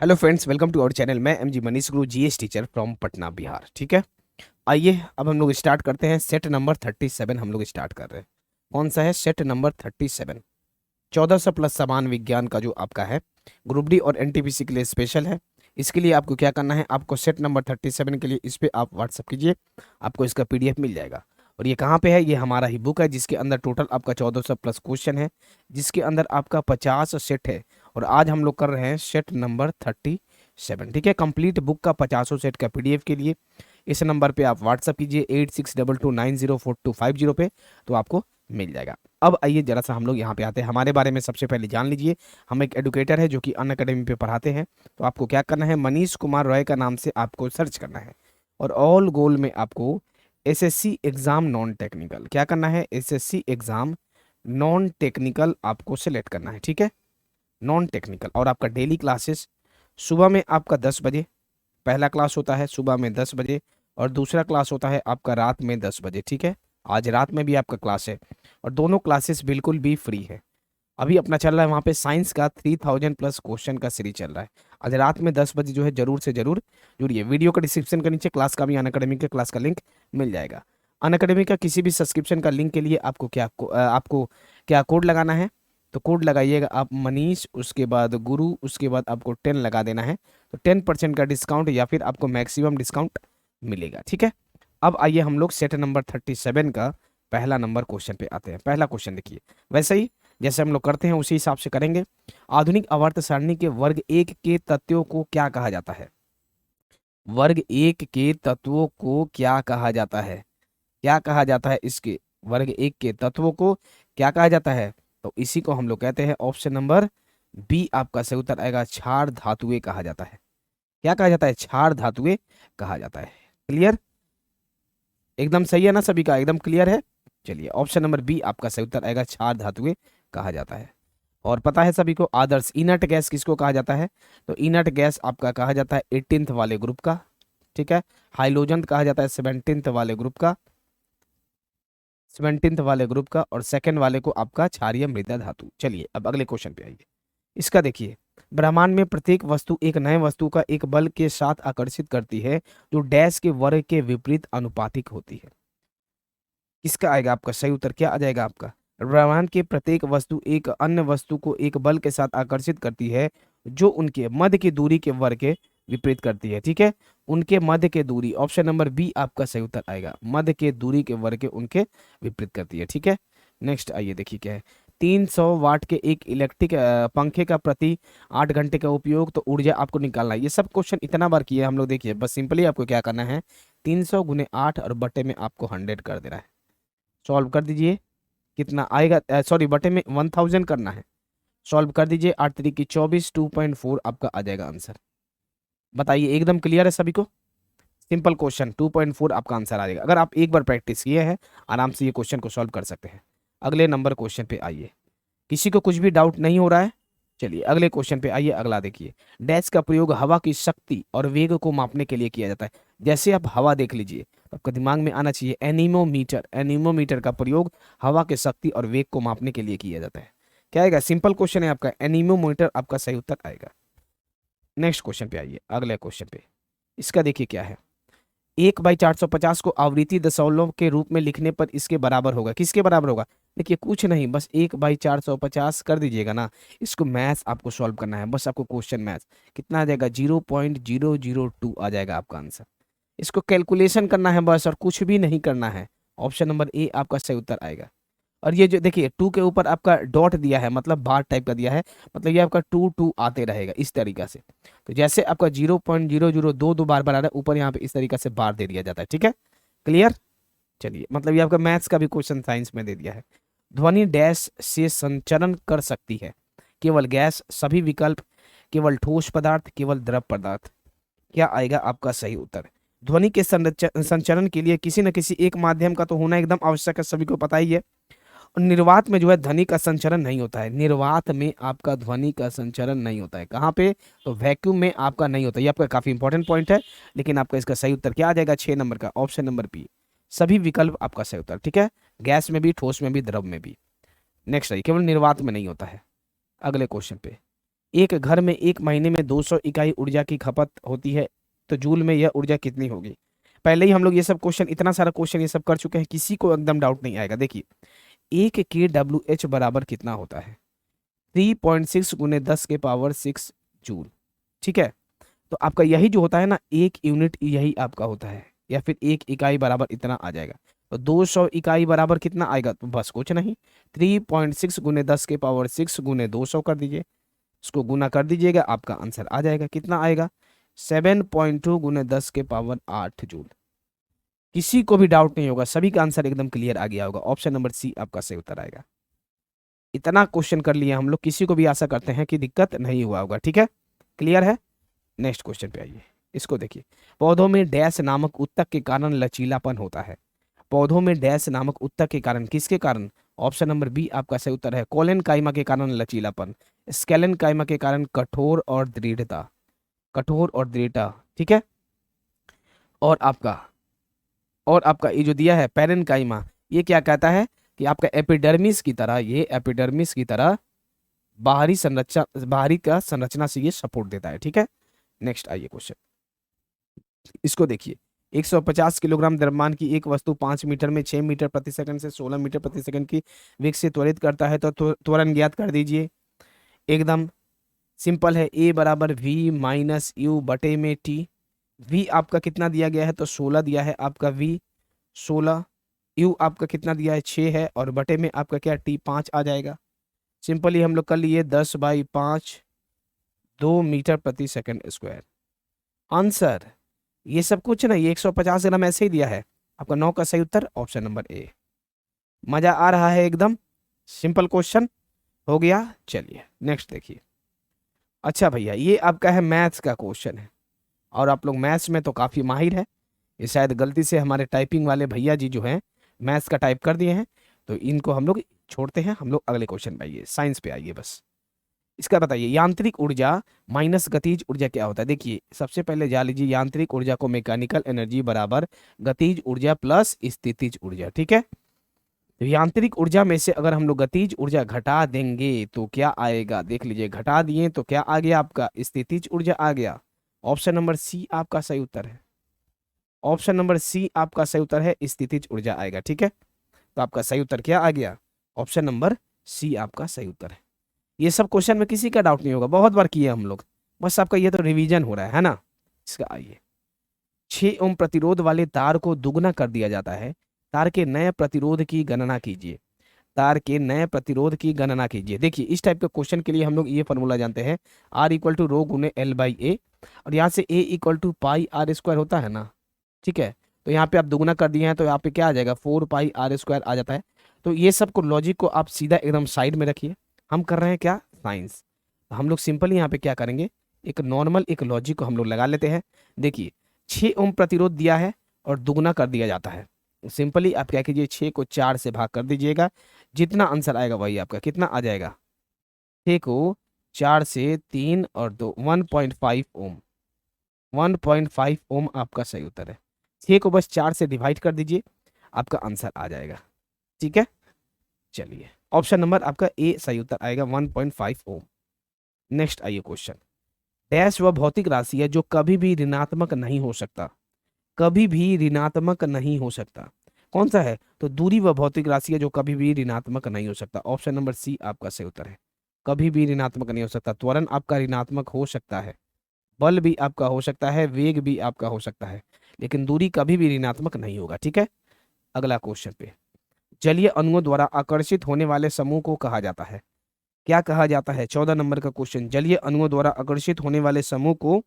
Hello friends, welcome to our channel. मैं MG Manish Guru, GS teacher from Patna Bihar. ठीक है, आइए अब हम लोग स्टार्ट करते हैं। सेट नंबर 37 हम लोग स्टार्ट कर रहे हैं। कौन सा है? Set number 37। 1400 प्लस समान विज्ञान का जो आपका है, ग्रुप डी और एनटीपीसी के लिए स्पेशल है। इसके लिए आपको क्या करना है, आपको सेट नंबर 37 के लिए इस पे आप व्हाट्सअप कीजिए, आपको इसका पीडीएफ मिल जाएगा। और ये कहाँ पे है? ये हमारा ही बुक है, जिसके अंदर टोटल आपका 1400 प्लस क्वेश्चन है, जिसके अंदर आपका 50 सेट है। और आज हम लोग कर रहे हैं सेट नंबर 37। ठीक है, कंप्लीट बुक का 50 सेट का पीडीएफ के लिए इस नंबर पे आप व्हाट्सअप कीजिए 8622904250 पे, तो आपको मिल जाएगा। अब आइए जरा सा हम लोग यहाँ पे आते हैं। हमारे बारे में सबसे पहले जान लीजिए। हम एक एडुकेटर है जो कि अनअकैडमी पे पढ़ाते हैं। तो आपको क्या करना है, मनीष कुमार रॉय का नाम से आपको सर्च करना है। और ऑल गोल में आपको एसएससी एग्जाम नॉन टेक्निकल क्या करना है, एसएससी एग्जाम नॉन टेक्निकल आपको सेलेक्ट करना है। ठीक है, नॉन टेक्निकल। और आपका डेली क्लासेस सुबह में आपका 10 बजे पहला क्लास होता है, सुबह में 10 बजे। और दूसरा क्लास होता है आपका रात में 10 बजे। ठीक है, आज रात में भी आपका क्लास है। और दोनों क्लासेस बिल्कुल भी फ्री है। अभी अपना चल रहा है वहाँ पे साइंस का 3000 प्लस क्वेश्चन का सीरीज चल रहा है। आज रात में 10 बजे जो है जरूर से जरूर जुड़िए। वीडियो का डिस्क्रिप्शन के नीचे क्लास का भी अनअकैडमी के क्लास का लिंक मिल जाएगा। अनअकैडमी का किसी भी सब्सक्रिप्शन का लिंक के लिए आपको क्या कोड लगाना है, तो कोड लगाइएगा आप मनीष, उसके बाद गुरु, उसके बाद आपको 10 लगा देना है। तो 10% का डिस्काउंट या फिर आपको मैक्सिमम डिस्काउंट मिलेगा। ठीक है, अब आइए हम लोग सेट नंबर 37 का पहला नंबर क्वेश्चन पे आते हैं। पहला क्वेश्चन देखिए, वैसे ही जैसे हम लोग करते हैं उसी हिसाब से करेंगे। आधुनिक आवर्त सारणी के वर्ग एक के तत्वों को क्या कहा जाता है? वर्ग एक के तत्वों को क्या कहा जाता है? क्या कहा जाता है इसके? वर्ग एक के तत्वों को क्या कहा जाता है? तो इसी को हम लोग कहते हैं, ऑप्शन नंबर बी आपका सही उत्तर आएगा, क्षार धातुएं कहा जाता है। क्या कहा जाता है? क्षार धातुएं कहा जाता है। क्लियर? एकदम सही है ना? सभी का एकदम क्लियर है? चलिए, ऑप्शन नंबर बी आपका सही उत्तर आएगा, क्षार धातुएं कहा जाता है। और पता है सभी को, आदर्श इनर्ट गैस किसको कहा जाता है? तो इनर्ट गैस आपका कहा जाता है 18th वाले ग्रुप का। ठीक है, हाइलोजन कहा जाता है 17th वाले ग्रुप का, 17th वाले ग्रुप का। और सेकंड वाले को आपका क्षारीय मृदा धातु। चलिए अब अगले क्वेश्चन पे आइए। इसका देखिए, ब्रह्मांड में प्रत्येक वस्तु एक नए वस्तु का एक बल के साथ आकर्षित करती है जो डैश के वर्ग के विपरीत अनुपातिक होती है। किसका आएगा आपका सही उत्तर? क्या आ जाएगा आपका? ब्रह्मांड की प्रत्येक वस्तु एक अन्य वस्तु को एक बल के साथ आकर्षित करती है जो उनके मध्य की दूरी के वर्ग के विपरीत करती है। ठीक है, उनके मध्य के दूरी, ऑप्शन नंबर बी आपका सही उत्तर आएगा, मध्य के दूरी के वर्ग के उनके विपरीत करती है। ठीक है, नेक्स्ट आइए देखिए क्या है। 300 वाट के एक इलेक्ट्रिक पंखे का प्रति 8 घंटे का उपयोग, तो ऊर्जा आपको निकालना है। ये सब क्वेश्चन इतना बार किए हम लोग, देखिए बस सिंपली आपको क्या करना है, 300 गुने 8 और बटे में आपको 100 कर देना है। सॉल्व कर दीजिए, कितना आएगा? सॉरी, बटे में 1000 करना है। सॉल्व कर दीजिए, 8 3 की 24, 2.4 आपका आ जाएगा आंसर। बताइए, एकदम क्लियर है सभी को? सिंपल क्वेश्चन, 2.4 आपका आंसर आ जाएगा। अगर आप एक बार प्रैक्टिस किए हैं, आराम से ये क्वेश्चन को सॉल्व कर सकते हैं। अगले नंबर क्वेश्चन पे आइए। किसी को कुछ भी डाउट नहीं हो रहा है? चलिए अगले क्वेश्चन पे आइए। अगला देखिए, डैश का प्रयोग हवा की शक्ति और वेग को मापने के लिए किया जाता है। जैसे आप हवा देख लीजिए तो आपके दिमाग में आना चाहिए एनीमोमीटर। एनीमोमीटर का प्रयोग हवा की शक्ति और वेग को मापने के लिए किया जाता है। क्या आएगा? सिंपल क्वेश्चन है आपका, एनीमोमीटर आपका सही उत्तर आएगा। नेक्स्ट क्वेश्चन पे आइए, अगले क्वेश्चन पे। इसका देखिए क्या है, 1/450 को आवृत्ति दशमलव के रूप में लिखने पर इसके बराबर होगा। किसके बराबर होगा? देखिए कुछ नहीं, बस 1/450 कर दीजिएगा ना। इसको मैथ्स आपको सॉल्व करना है, बस आपको क्वेश्चन मैथ्स कितना आ जाएगा, 0.002 आ जाएगा आपका आंसर। इसको कैलकुलेशन करना है बस, और कुछ भी नहीं करना है। ऑप्शन नंबर ए आपका सही उत्तर आएगा। और ये जो देखिए 2 के ऊपर आपका डॉट दिया है, मतलब बार टाइप का दिया है, मतलब ये आपका 2 आते रहेगा इस तरीका से। तो जैसे आपका 0.002 बार बार आ रहा है, ऊपर यहाँ पे इस तरीका से बार दे दिया जाता है। ठीक है, क्लियर? चलिए, मतलब ये आपका मैथ्स का भी क्वेश्चन साइंस में दे दिया है। ध्वनि डैश से संचरण कर सकती है? केवल गैस, सभी विकल्प, केवल ठोस पदार्थ, केवल द्रव पदार्थ। क्या आएगा आपका सही उत्तर? ध्वनि के संचरण के लिए किसी न किसी एक माध्यम का तो होना एकदम आवश्यक है, सभी को पता ही है। और निर्वात में जो है ध्वनि का संचरण नहीं होता है। निर्वात में आपका ध्वनि का संचरण नहीं होता है। कहाँ पे? तो वैक्यूम में आपका नहीं होता। ये आपका काफी इंपॉर्टेंट पॉइंट है। लेकिन आपका इसका सही उत्तर क्या आ जाएगा? 6 नंबर का ऑप्शन नंबर बी, सभी विकल्प आपका सही उत्तर। ठीक है, गैस में भी, ठोस में भी, द्रव में भी। नेक्स्ट है, केवल निर्वात में नहीं होता है। अगले क्वेश्चन पे, एक घर में एक महीने में 200 इकाई ऊर्जा की खपत होती है, तो जूल में यह ऊर्जा कितनी होगी? पहले ही हम लोग ये सब क्वेश्चन, इतना सारा क्वेश्चन ये सब कर चुके हैं, किसी को एकदम डाउट नहीं आएगा। देखिए, एक के डब्ल्यू एच बराबर कितना होता है? 3.6 गुने 10 के पावर 6 जूल। ठीक है, तो आपका यही जो होता है ना, एक यूनिट यही आपका होता है, या फिर एक इकाई बराबर इतना आ जाएगा। तो 200 इकाई बराबर कितना आएगा? तो बस कुछ नहीं, 3.6 गुने 10 के पावर 6 गुने 200 कर दीजिए, इसको गुना कर दीजिएगा, आपका आंसर आ जाएगा। कितना आएगा? 7.2 गुने 10 के पावर 8 जूल। किसी को भी डाउट नहीं होगा, सभी का आंसर एकदम क्लियर आ गया होगा। ऑप्शन नंबर सी आपका सही उत्तर आएगा। इतना क्वेश्चन कर लिए हम लोग, किसी को भी आशा करते हैं कि दिक्कत नहीं हुआ होगा। ठीक है, क्लियर है? नेक्स्ट क्वेश्चन पे आइए, इसको देखिए। पौधों में डैश नामक उत्तक के कारण लचीलापन होता है। पौधों में डैश नामक उत्तक के कारण, किसके कारण? ऑप्शन नंबर बी आपका सही उत्तर है, कोलेन काइमा के कारण लचीलापन, स्केलन काइमा के कारण कठोर और दृढ़ता, कठोर और दृढ़ता। ठीक है, और आपका ये जो दिया है पेरेन काइमा, ये क्या कहता है कि आपका एपिडर्मिस की तरह, ये एपिडर्मिस की तरह बाहरी संरचना, बाहरी का संरचना से ये सपोर्ट देता है। ठीक है, नेक्स्ट आइए क्वेश्चन, इसको देखिए। 150 किलोग्राम द्रव्यमान की एक वस्तु 5 मीटर में 6 मीटर प्रति सेकंड से 16 मीटर प्रति सेकंड की वेग से त्वरित करता है, तो त्वरण ज्ञात कर दीजिए। एकदम सिंपल है, ए बराबर वी माइनस यू बटे में टी। वी आपका कितना दिया गया है? तो 16 दिया है आपका, वी 16, यू आपका कितना दिया है? 6 है, और बटे में आपका क्या? टी 5 आ जाएगा। सिंपली हम लोग कर लिए 10/5, 2 मीटर प्रति सेकंड स्क्वायर। आंसर ये सब कुछ ना, ये 150 ग्राम ऐसे ही दिया है। आपका 9 का सही उत्तर ऑप्शन नंबर ए। मजा आ रहा है? एकदम सिंपल क्वेश्चन हो गया। चलिए नेक्स्ट देखिए। अच्छा भैया, ये आपका है मैथ्स का क्वेश्चन है, और आप लोग मैथ्स में तो काफ़ी माहिर है। ये शायद गलती से हमारे टाइपिंग वाले भैया जी जो हैं मैथ्स का टाइप कर दिए हैं, तो इनको हम लोग छोड़ते हैं। हम लोग अगले क्वेश्चन पे आइए, साइंस पे आइए बस। इसका बताइए, यांत्रिक ऊर्जा माइनस गतिज ऊर्जा क्या होता है? देखिए, सबसे पहले जान लीजिए, यांत्रिक ऊर्जा को मैकेनिकल एनर्जी बराबर गतिज ऊर्जा प्लस स्थितिज ऊर्जा। ठीक है, तो यांत्रिक ऊर्जा में से अगर हम लोग गतिज ऊर्जा घटा देंगे तो क्या आएगा? देख लीजिए, घटा दिए तो क्या आ गया आपका? स्थितिज ऊर्जा आ गया। ऑप्शन नंबर सी आपका सही उत्तर है। ऑप्शन नंबर सी आपका सही उत्तर है, स्थितिज ऊर्जा आएगा। ठीक है, तो आपका सही उत्तर क्या आ गया? ऑप्शन नंबर सी आपका सही उत्तर है। ये सब क्वेश्चन में किसी का डाउट नहीं होगा, बहुत बार किए हम लोग, बस आपका ये तो रिवीजन हो रहा है ना। इसका आइए, 6 ओम प्रतिरोध वाले तार को दुगना कर दिया जाता है, तार के नए प्रतिरोध की गणना कीजिए। तार के नए प्रतिरोध की गणना कीजिए। देखिए, इस टाइप के क्वेश्चन के लिए हम लोग ये फॉर्मूला जानते हैं, R इक्वल टू रो गुने L बाई ए, और यहाँ से A equal to pi r square होता है ना। ठीक है, तो यहाँ पे आप दुगना कर दिए हैं, तो यहाँ पे क्या आ जाएगा? 4 पाई आर स्क्वायर आ जाता है। तो ये सब को लॉजिक को आप सीधा एकदम साइड में रखिए। हम कर रहे हैं क्या? साइंस। हम लोग सिंपली यहाँ पे क्या करेंगे, एक नॉर्मल एक लॉजिक को हम लोग लगा लेते हैं। देखिए, 6 ओम प्रतिरोध दिया है और दुगना कर दिया जाता है। सिंपली आप क्या कीजिए, 6 को 4 से भाग कर दीजिएगा, जितना आंसर आएगा वही आपका कितना आ जाएगा? 6 को 4 से 3 और 2, 1.5 ओम। 1.5 ओम आपका सही उत्तर है। 6 को बस 4 से डिवाइड कर दीजिए, आपका आंसर आ जाएगा। ठीक है, चलिए ऑप्शन नंबर आपका ए सही उत्तर आएगा, 1.5 ओम। नेक्स्ट आइए क्वेश्चन। डैश वह भौतिक राशि है जो कभी भी ऋणात्मक नहीं हो सकता। कभी भी ऋणात्मक नहीं हो सकता, कौन सा है? तो दूरी वह भौतिक राशि है जो कभी भी ऋणात्मक नहीं हो सकता। ऑप्शन नंबर सी आपका सही उत्तर है, कभी भी ऋणात्मक नहीं हो सकता। त्वरण आपका ऋणात्मक हो सकता है, बल भी आपका हो सकता है, वेग भी आपका हो सकता है, लेकिन दूरी कभी भी ऋणात्मक नहीं होगा। ठीक है, अगला क्वेश्चन पे। जलीय अणुओं द्वारा आकर्षित होने वाले समूह को कहा जाता है, क्या कहा जाता है? 14 नंबर का क्वेश्चन। जलीय अणुओं द्वारा आकर्षित होने वाले समूह को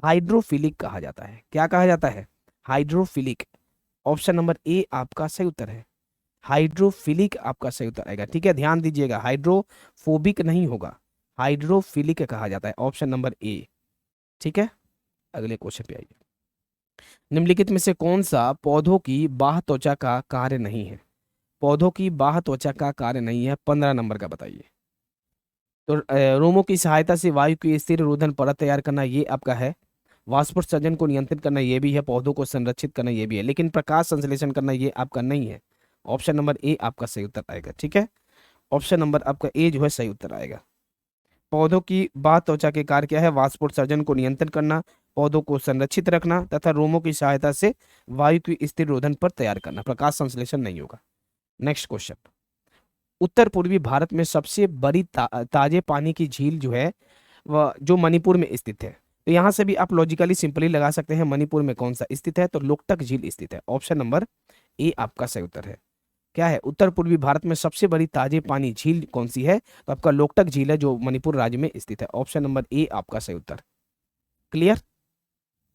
हाइड्रोफिलिक कहा जाता है। क्या कहा जाता है? हाइड्रोफिलिक। ऑप्शन नंबर ए आपका सही उत्तर है, हाइड्रोफिलिक आपका सही उत्तर आएगा। ठीक है, ध्यान दीजिएगा, हाइड्रोफोबिक नहीं होगा, हाइड्रोफिलिक कहा जाता है। Option number A. ठीक है, अगले क्वेश्चन पे आइए। निम्नलिखित में से कौन सा पौधों की बाह्य त्वचा का कार्य नहीं है? पौधों की बाह्य त्वचा का कार्य नहीं है, 15 नंबर का बताइए। तो रोमों की सहायता से वायु की स्थिर रोधन परत तैयार करना ये आपका है। वाष्पोत्सर्जन को नियंत्रित करना ये भी है। पौधों को संरक्षित करना ये भी है, लेकिन प्रकाश संश्लेषण करना ये आपका नहीं है। ऑप्शन नंबर ए आपका सही उत्तर आएगा। ठीक है, ऑप्शन नंबर आपका ए जो है सही उत्तर आएगा। पौधों की बात त्वचा के कार्य क्या है? वाष्पोत्सर्जन को नियंत्रण करना, पौधों को संरक्षित रखना तथा रोमों की सहायता से वायु की स्थिर रोधन पर तैयार करना। प्रकाश संश्लेषण नहीं होगा। नेक्स्ट क्वेश्चन, उत्तर पूर्वी भारत में सबसे बड़ी ताजे पानी की झील जो है वह जो मणिपुर में स्थित है। तो यहां से भी आप लॉजिकली सिंपली लगा सकते हैं मणिपुर में कौन सा स्थित है, तो लोकटक झील स्थित है। ऑप्शन नंबर ए आपका सही उत्तर है। क्या है? उत्तर पूर्वी भारत में सबसे बड़ी ताजे पानी झील कौन सी है? तो आपका लोकटक झील है जो मणिपुर राज्य में स्थित है। ऑप्शन नंबर ए आपका सही उत्तर। क्लियर?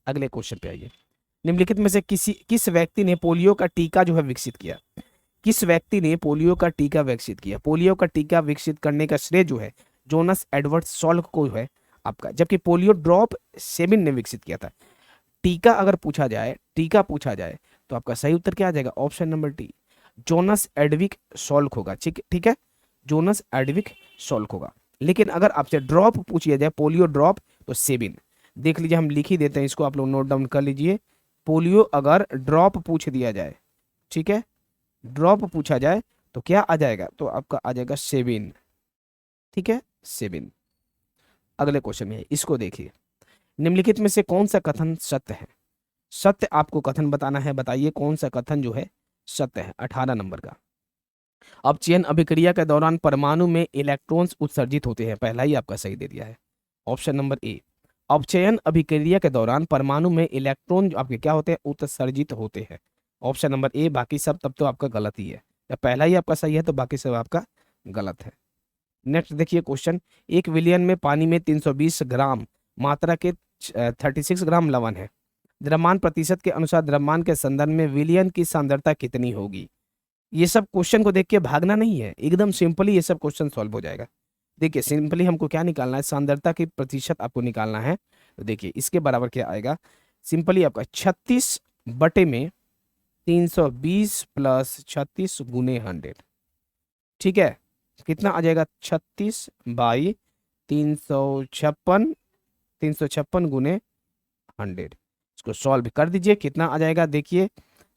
अगले क्वेश्चन पे आइए। निम्नलिखित में से किस व्यक्ति ने पोलियो का टीका जो है विकसित किया? किस व्यक्ति ने पोलियो का टीका विकसित किया? पोलियो का टीका विकसित करने का श्रेय जो है जोनास एडवर्ड सॉल्क को है आपका, जबकि पोलियो ड्रॉप सेबिन ने विकसित किया था। टीका अगर पूछा जाए, टीका पूछा जाए तो आपका सही उत्तर क्या आ जाएगा? Option number D, Jonas Edvik Salk होगा। ठीक है, जोनास एडविक सॉल्क होगा। लेकिन अगर आपसे ड्रॉप पूछ लिया जाए, पोलियो ड्रॉप, तो सेबिन। देख लीजिए, हम लिख ही देते हैं इसको, आप लोग नोट डाउन कर लीजिए। पोलियो अगर ड्रॉप पूछ दिया जाए, ठीक है, ड्रॉप पूछा जाए तो क्या आ जाएगा? तो आपका आ जाएगा सेबिन। ठीक है, सेबिन। अगले क्वेश्चन में है, इसको देखिए। निम्नलिखित में से कौन सा कथन सत्य है? सत्य आपको कथन बताना है, बताइए कौन सा कथन जो है सत्य है। 18 नंबर का। अपचयन अभिक्रिया के दौरान परमाणु में इलेक्ट्रॉन्स उत्सर्जित होते हैं। पहला ही आपका सही दे दिया है, ऑप्शन नंबर ए। अपचयन अभिक्रिया के दौरान परमाणु में इलेक्ट्रॉन आपके क्या होते हैं? उत्सर्जित होते हैं। Option number A. बाकी सब तब तो आपका गलत ही है। जब पहला ही आपका सही है तो बाकी सब आपका गलत है। नेक्स्ट देखिए क्वेश्चन, 1 विलियन में पानी में 320 ग्राम मात्रा के 36 ग्राम लवण है। द्रव्यमान प्रतिशत के अनुसार द्रव्यमान के संदर्भ में विलियन की सांद्रता कितनी होगी? ये सब क्वेश्चन को देख के भागना नहीं है, एकदम सिंपली ये सब क्वेश्चन सॉल्व हो जाएगा। देखिए सिंपली हमको क्या निकालना है? सांद्रता की प्रतिशत आपको निकालना है। तो देखिए इसके बराबर क्या आएगा? सिंपली आपका 36 बटे में 320 प्लस 36 गुने 100। ठीक है, कितना आ जाएगा? 36 बाई 356 गुने 100। इसको सॉल्व कर दीजिए, कितना आ जाएगा? देखिए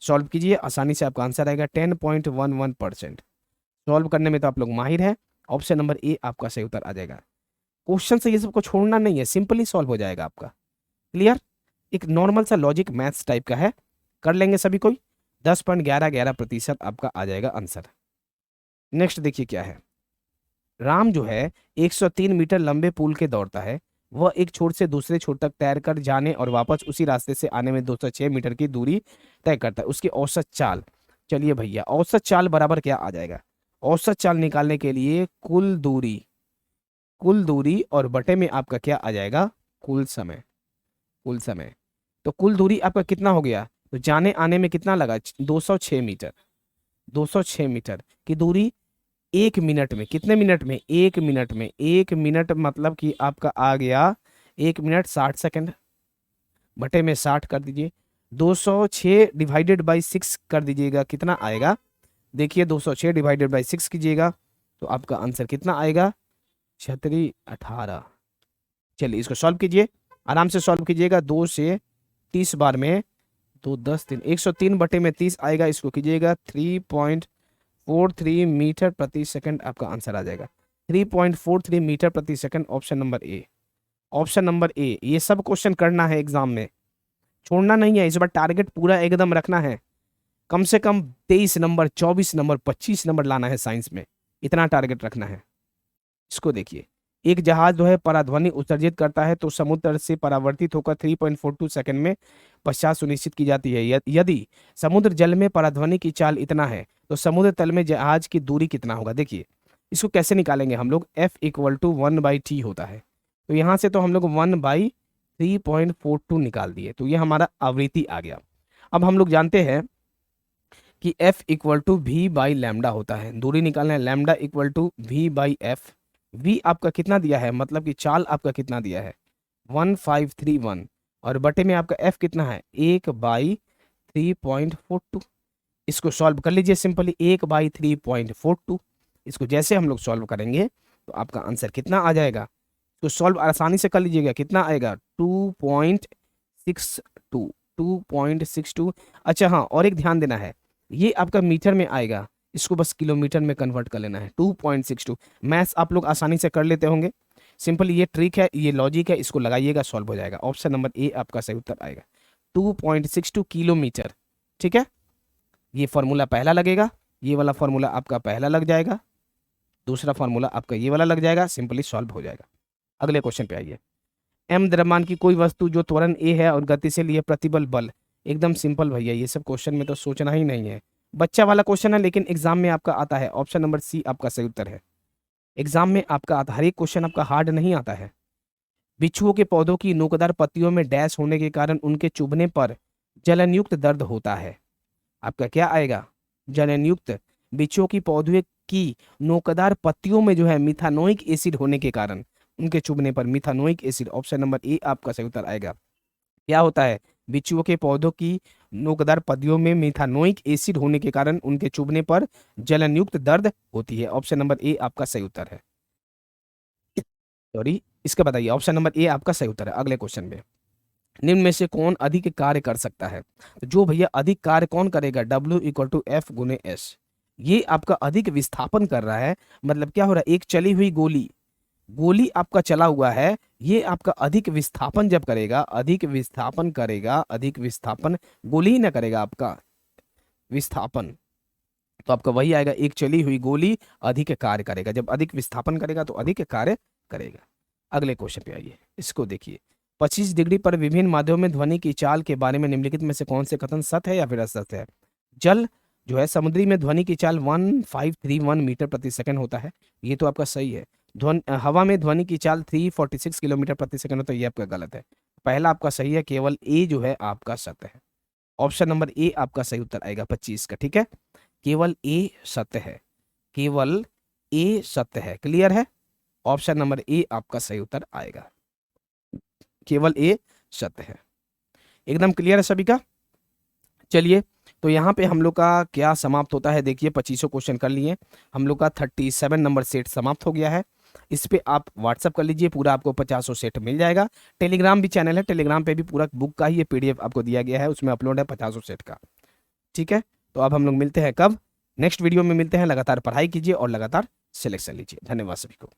सॉल्व कीजिए, आसानी से आपका आंसर आएगा 10.11%। सॉल्व करने में तो आप लोग माहिर हैं। ऑप्शन नंबर ए आपका सही उत्तर आ जाएगा। क्वेश्चन से ये सबको छोड़ना नहीं है, सिंपली सॉल्व हो जाएगा आपका। क्लियर? एक नॉर्मल सा लॉजिक मैथ्स टाइप का है, कर लेंगे सभी कोई। 10.11% आपका आ जाएगा आंसर। नेक्स्ट देखिए क्या है। राम जो है 103 मीटर लंबे पुल के दौड़ता है। वह एक छोर से दूसरे छोर तक तैर कर जाने और वापस उसी रास्ते से आने में 206 मीटर की दूरी तय करता है। उसकी औसत चाल, चलिए भैया औसत चाल बराबर क्या आ जाएगा? औसत चाल निकालने के लिए कुल दूरी और बटे में आपका क्या आ जाएगा? कुल समय। तो कुल दूरी आपका कितना हो गया? तो जाने आने में कितना लगा? 206 मीटर। 206 मीटर की दूरी 1 मिनट में, कितने मिनट में? 1 मिनट में। 1 मिनट मतलब कि आपका आ गया 1 मिनट 60 सेकंड, बटे में 60 कर दीजिए। 206 डिवाइडेड बाई 6 कर दीजिएगा, कितना आएगा? देखिए 206 डिवाइडेड बाई 6 कीजिएगा तो आपका आंसर कितना आएगा? 18। चलिए इसको सॉल्व कीजिए, आराम से सॉल्व कीजिएगा। 2 से 30 बार में 2 10 3 103 बटे में 30 आएगा। इसको कीजिएगा 3.43 मीटर प्रति सेकंड, आपका आंसर आ जाएगा 3.43 मीटर प्रति second. Option number A. Option number A. ये सब क्वेश्चन करना है एग्जाम में, छोड़ना नहीं है। इस बार टारगेट पूरा एकदम रखना है, कम से कम 23 नंबर 24 नंबर 25 नंबर लाना है साइंस में, इतना टारगेट रखना है। इसको देखिए, एक जहाज जो है पराध्वनि उत्सर्जित करता है तो समुद्र से परावर्तित होकर 3.42 सेकंड में पश्चात सुनिश्चित की जाती है। यदि समुद्र जल में पराध्वनि की चाल इतना है तो समुद्र तल में जहाज की दूरी कितना होगा? देखिए इसको कैसे निकालेंगे हम लोग? F = 1/t होता है। तो यहाँ से तो हम लोग 1/3.42 निकाल दिए, तो ये हमारा आवृत्ति आ गया। अब हम लोग जानते हैं कि F = v/λ होता है। दूरी निकालना है, λ = v/f। v आपका कितना दिया है, मतलब कि चाल आपका कितना दिया है? 1531 और बटे में आपका f कितना है? 1/3.42। इसको सॉल्व कर लीजिए सिंपली, 1/3.42। इसको जैसे हम लोग सॉल्व करेंगे तो आपका आंसर कितना आ जाएगा? तो सॉल्व आसानी से कर लीजिएगा, कितना आएगा? 2.62। अच्छा हाँ, और एक ध्यान देना है, ये आपका मीटर में आएगा, इसको बस किलोमीटर में कन्वर्ट कर लेना है। 2.62। मैथ्स आप लोग आसानी से कर लेते होंगे, सिंपल ये ट्रिक है, ये लॉजिक है, इसको लगाइएगा, सॉल्व हो जाएगा। ऑप्शन नंबर ए आपका सही उत्तर आएगा, 2.62 किलोमीटर। ठीक है, ये फॉर्मूला पहला लगेगा, ये वाला फॉर्मूला आपका पहला लग जाएगा, दूसरा फॉर्मूला आपका ये वाला लग जाएगा, सिंपली सॉल्व हो जाएगा। अगले क्वेश्चन पे आइए। एम द्रव्यमान की कोई वस्तु जो त्वरण ए है और गतिशील ये प्रतिबल बल। एकदम सिंपल भैया, ये सब क्वेश्चन में तो सोचना ही नहीं है, बच्चा वाला क्वेश्चन है लेकिन एग्जाम में आपका आता है। ऑप्शन नंबर सी आपका सही उत्तर है, एग्जाम में आपका आता, हर एक क्वेश्चन आपका हार्ड नहीं आता है। बिच्छुओं के पौधों की नोकदार पत्तियों में डैश होने के कारण उनके चुभने पर जलनयुक्त दर्द होता है। आपका क्या आएगा, जलनयुक्त। बिच्छुओं की पौधे की नोकदार पत्तियों में जो है मिथानोइक एसिड होने के कारण उनके चुभने पर मिथानोइक एसिड। ऑप्शन नंबर ए आपका सही उत्तर आएगा। क्या होता है, बिच्छुओं के पौधों की नोकदार पत्तियों में मिथानोइक एसिड होने के कारण उनके चुभने पर जलनयुक्त दर्द होती है। ऑप्शन नंबर ए आपका सही उत्तर है, सॉरी इसका बताइए। ऑप्शन नंबर ए आपका सही उत्तर है। अगले क्वेश्चन में, निम्न में से कौन अधिक कार्य कर सकता है। तो जो भैया अधिक कार्य कौन करेगा, W=F×S। ये आपका अधिक विस्थापन कर रहा है, मतलब क्या हो रहा है, एक चली हुई गोली, गोली आपका चला हुआ है, ये आपका अधिक विस्थापन जब करेगा, अधिक विस्थापन करेगा, अधिक विस्थापन, गोली ही ना करेगा आपका विस्थापन, तो आपका वही आएगा, एक चली हुई गोली अधिक कार्य करेगा। जब अधिक विस्थापन करेगा तो अधिक कार्य करेगा। अगले क्वेश्चन पे आइए, इसको देखिए। 25 डिग्री पर विभिन्न माध्यमों में ध्वनि की चाल के बारे में निम्नलिखित में से कौन से कथन सत्य है या फिर असत्य है। जल जो है, समुद्री में ध्वनि की चाल 1531 मीटर प्रति सेकंड होता है, ये तो आपका सही है। हवा में ध्वनि की चाल 346 किलोमीटर प्रति सेकंड होता है, ये आपका गलत है। पहला आपका सही है, केवल ए जो है आपका सत्य है। ऑप्शन नंबर ए आपका सही उत्तर आएगा 25 का। ठीक है, केवल ए सत्य है, केवल ए सत्य है। क्लियर है, ऑप्शन नंबर ए आपका सही उत्तर आएगा, केवल ए सत्य है। एकदम क्लियर है सभी का। चलिए, तो यहाँ पे हम लोग का क्या समाप्त होता है, देखिए 25 क्वेश्चन कर लिए हम लोग का, 37 नंबर सेट समाप्त हो गया है। इस पे आप व्हाट्सअप कर लीजिए, पूरा आपको 50 सेट मिल जाएगा। टेलीग्राम भी चैनल है, टेलीग्राम पे भी पूरा बुक का ही ये PDF आपको दिया गया है, उसमें अपलोड है 50 सेट का। ठीक है, तो अब हम लोग मिलते हैं कब, नेक्स्ट वीडियो में मिलते हैं। लगातार पढ़ाई कीजिए और लगातार सिलेक्शन लीजिए। धन्यवाद सभी को।